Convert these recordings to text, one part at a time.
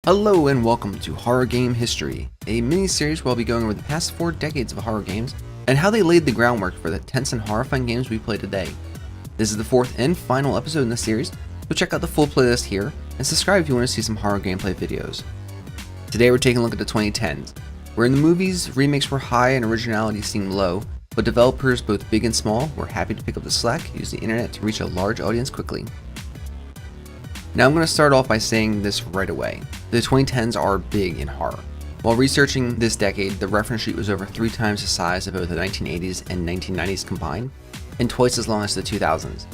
Hello and welcome to Horror Game History, a mini-series where I'll be going over the past 4 decades of horror games and how they laid the groundwork for the tense and horrifying games we play today. This is the 4th and final episode in the series, so check out the full playlist here and subscribe if you want to see some horror gameplay videos. Today we're taking a look at the 2010s, where in the movies, remakes were high and originality seemed low, but developers both big and small were happy to pick up the slack and use the internet to reach a large audience quickly. Now I'm going to start off by saying this right away. The 2010s are big in horror. While researching this decade, the reference sheet was over 3 times the size of both the 1980s and 1990s combined, and twice as long as the 2000s.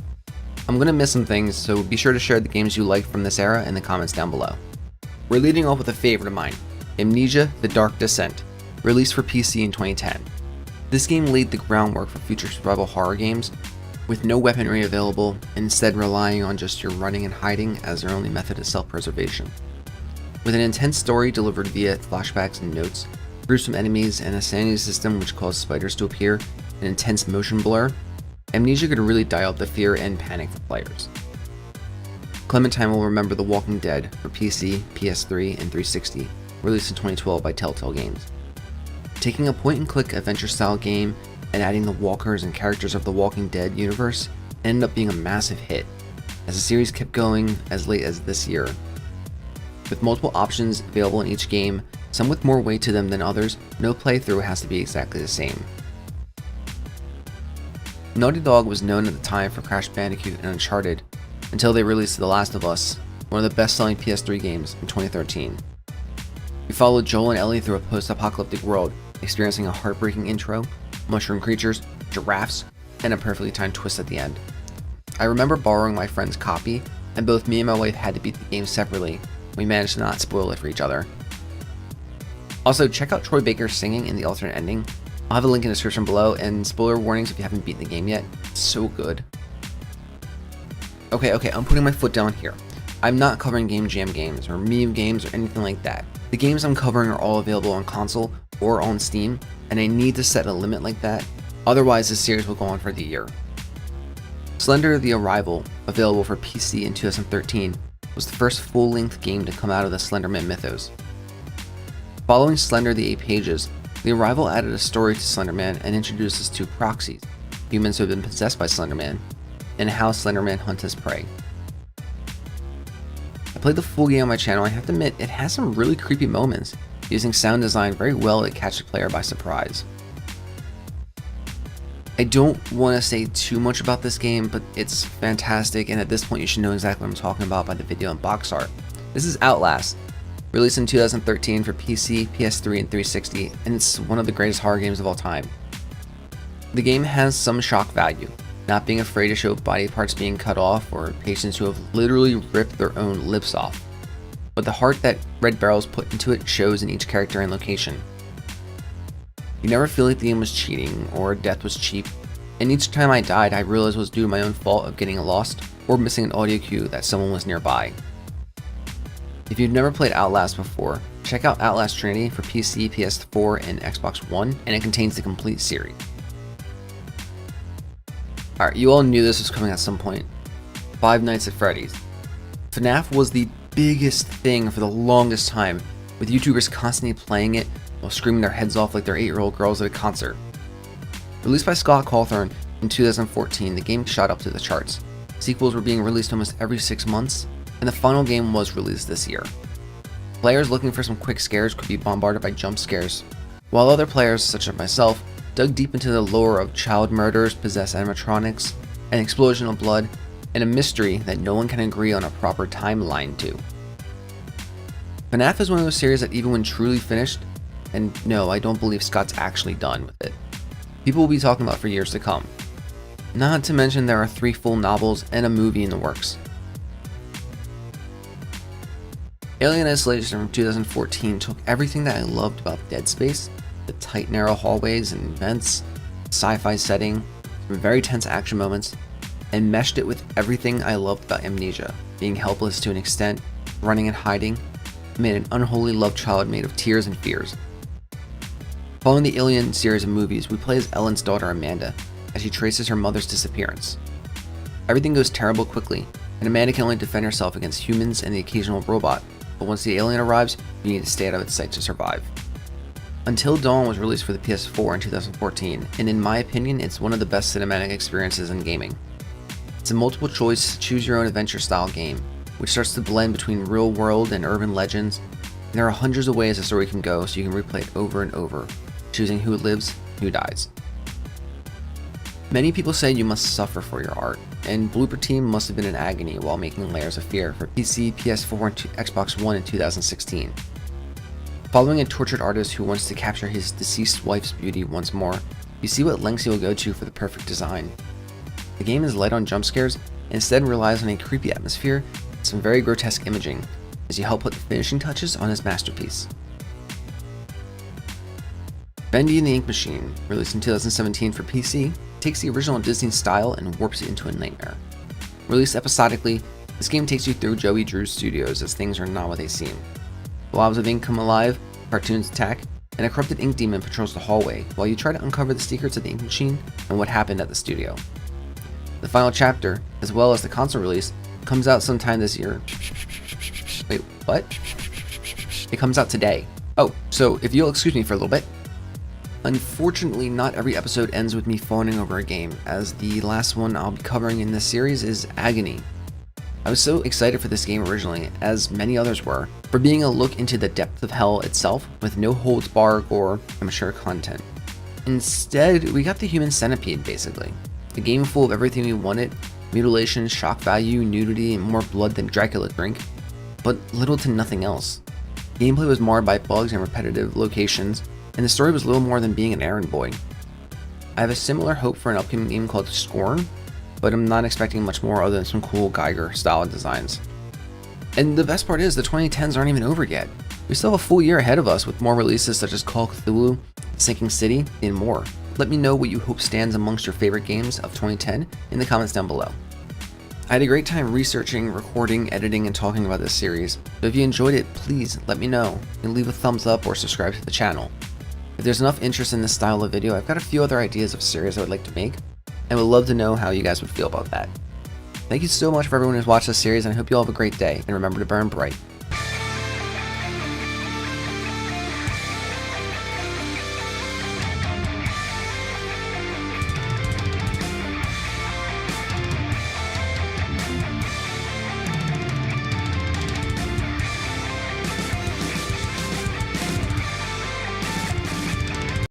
I'm going to miss some things, so be sure to share the games you like from this era in the comments down below. We're leading off with a favorite of mine, Amnesia: The Dark Descent, released for PC in 2010. This game laid the groundwork for future survival horror games, with no weaponry available, and instead relying on just your running and hiding as their only method of self-preservation. With an intense story delivered via flashbacks and notes, gruesome enemies, and a sanity system which caused spiders to appear, and intense motion blur, Amnesia could really dial up the fear and panic for players. Clementine will remember The Walking Dead for PC, PS3, and 360, released in 2012 by Telltale Games. Taking a point-and-click adventure-style game and adding the walkers and characters of the Walking Dead universe ended up being a massive hit, as the series kept going as late as this year. With multiple options available in each game, some with more weight to them than others, no playthrough has to be exactly the same. Naughty Dog was known at the time for Crash Bandicoot and Uncharted, until they released The Last of Us, one of the best-selling PS3 games, in 2013. We followed Joel and Ellie through a post-apocalyptic world, experiencing a heartbreaking intro, mushroom creatures, giraffes, and a perfectly timed twist at the end. I remember borrowing my friend's copy, and both me and my wife had to beat the game separately. We managed to not spoil it for each other. Also, check out Troy Baker singing in the alternate ending. I'll have a link in the description below, and spoiler warnings if you haven't beaten the game yet. It's so good. Okay, I'm putting my foot down here. I'm not covering Game Jam games, or meme games, or anything like that. The games I'm covering are all available on console, or on Steam, and I need to set a limit like that, otherwise this series will go on for the year. Slender the Arrival, available for PC in 2013, was the first full-length game to come out of the Slenderman mythos. Following Slender the 8 Pages, The Arrival added a story to Slenderman and introduced us to proxies, humans who have been possessed by Slenderman, and how Slenderman hunts his prey. I played the full game on my channel, and I have to admit, it has some really creepy moments, using sound design very well to catch the player by surprise. I don't want to say too much about this game, but it's fantastic, and at this point you should know exactly what I'm talking about by the video and box art. This is Outlast, released in 2013 for PC, PS3, and 360, and it's one of the greatest horror games of all time. The game has some shock value, not being afraid to show body parts being cut off or patients who have literally ripped their own lips off, but the heart that Red Barrel's put into it shows in each character and location. You never feel like the game was cheating or death was cheap, and each time I died I realized it was due to my own fault of getting lost or missing an audio cue that someone was nearby. If you've never played Outlast before, check out Outlast Trinity for PC, PS4, and Xbox One, and it contains the complete series. Alright, you all knew this was coming at some point. Five Nights at Freddy's. FNAF was the biggest thing for the longest time, with YouTubers constantly playing it while screaming their heads off like they're 8-year-old girls at a concert. Released by Scott Cawthon in 2014, the game shot up to the charts. Sequels were being released almost every 6 months, and the final game was released this year. Players looking for some quick scares could be bombarded by jump scares, while other players, such as myself, dug deep into the lore of child murders, possessed animatronics, an explosion of blood, and a mystery that no one can agree on a proper timeline to. FNAF is one of those series that even when truly finished, and no, I don't believe Scott's actually done with it, people will be talking about for years to come. Not to mention there are 3 full novels and a movie in the works. Alien Isolation from 2014 took everything that I loved about Dead Space, the tight narrow hallways and vents, sci-fi setting, some very tense action moments, and meshed it with everything I loved about Amnesia, being helpless to an extent, running and hiding, made an unholy love child made of tears and fears. Following the Alien series of movies, we play as Ellen's daughter Amanda, as she traces her mother's disappearance. Everything goes terrible quickly, and Amanda can only defend herself against humans and the occasional robot, but once the alien arrives, you need to stay out of its sight to survive. Until Dawn was released for the PS4 in 2014, and in my opinion, it's one of the best cinematic experiences in gaming. It's a multiple choice, choose your own adventure style game, which starts to blend between real world and urban legends, and there are hundreds of ways the story can go so you can replay it over and over, choosing who lives, who dies. Many people say you must suffer for your art, and Blooper Team must have been in agony while making Layers of Fear for PC, PS4, and Xbox One in 2016. Following a tortured artist who wants to capture his deceased wife's beauty once more, you see what lengths he will go to for the perfect design. The game is light on jump scares, and instead relies on a creepy atmosphere and some very grotesque imaging, as you help put the finishing touches on his masterpiece. Bendy and the Ink Machine, released in 2017 for PC, takes the original Disney style and warps it into a nightmare. Released episodically, this game takes you through Joey Drew's studios as things are not what they seem. Blobs of ink come alive, cartoons attack, and a corrupted ink demon patrols the hallway while you try to uncover the secrets of the ink machine and what happened at the studio. The final chapter, as well as the console release, comes out sometime this year. Wait, what? It comes out today. Oh, so if you'll excuse me for a little bit. Unfortunately, not every episode ends with me fawning over a game, as the last one I'll be covering in this series is Agony. I was so excited for this game originally, as many others were, for being a look into the depth of hell itself with no holds barred or mature content. Instead, we got the Human Centipede basically. A game full of everything we wanted, mutilation, shock value, nudity, and more blood than Dracula drink, but little to nothing else. Gameplay was marred by bugs and repetitive locations, and the story was little more than being an errand boy. I have a similar hope for an upcoming game called Scorn, but I'm not expecting much more other than some cool Geiger style designs. And the best part is the 2010s aren't even over yet. We still have a full year ahead of us with more releases such as Call of Cthulhu, Sinking City, and more. Let me know what you hope stands amongst your favorite games of 2010 in the comments down below. I had a great time researching, recording, editing, and talking about this series, so if you enjoyed it, please let me know and leave a thumbs up or subscribe to the channel. If there's enough interest in this style of video, I've got a few other ideas of series I would like to make, and would love to know how you guys would feel about that. Thank you so much for everyone who's watched this series, and I hope you all have a great day, and remember to burn bright.